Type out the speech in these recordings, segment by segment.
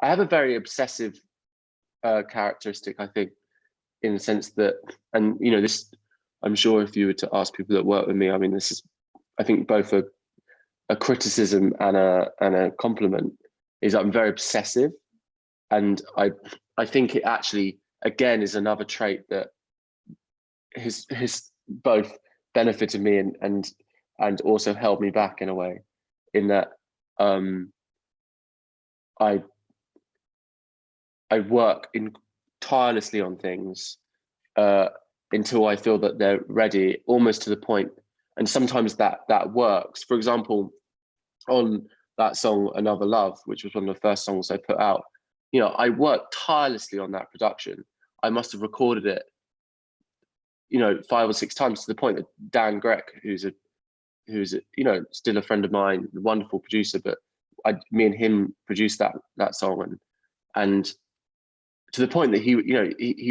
I have a very obsessive characteristic, I think, in the sense that, and you know, this, I'm sure if you were to ask people that work with me, I mean, this is, I think, both a criticism and a compliment, is I'm very obsessive. And I think it actually, again, is another trait that has both benefited me and also held me back in a way, in that I work tirelessly on things until I feel that they're ready, almost to the point. And sometimes that works. For example, on that song Another Love, which was one of the first songs I put out, you know, I worked tirelessly on that production. I must have recorded it, you know, 5 or 6 times, to the point that Dan Grech, who's a you know, still a friend of mine, a wonderful producer, but me and him produced that song, and to the point that he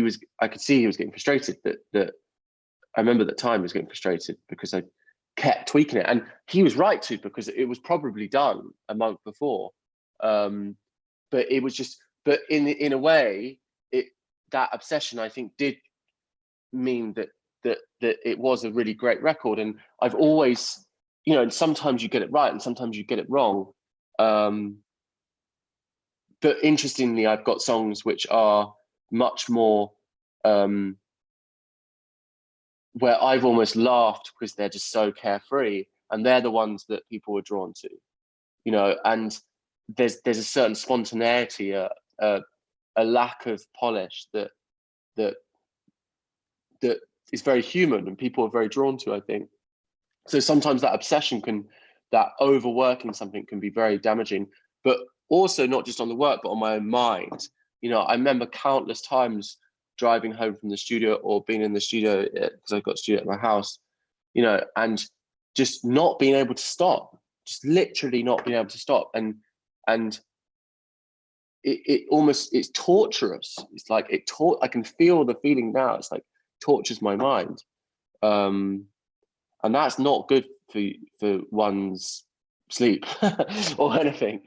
was, I could see he was getting frustrated, that I remember at the time he was getting frustrated because I kept tweaking it, and he was right to, because it was probably done a month before, but it was just, but in a way, that obsession, I think, did mean that it was a really great record. And I've always, you know, and sometimes you get it right and sometimes you get it wrong, but interestingly, I've got songs which are much more where I've almost laughed because they're just so carefree, and they're the ones that people are drawn to, you know. And there's a certain spontaneity, a lack of polish that is very human, and people are very drawn to, I think. So sometimes that obsession that overworking something can be very damaging, but also not just on the work, but on my own mind. You know, I remember countless times driving home from the studio, or being in the studio, because I've got a studio at my house, you know, and just not being able to stop, just literally not being able to stop. And it almost, it's torturous. It's like I can feel the feeling now. It's like tortures my mind. And that's not good for one's sleep or anything.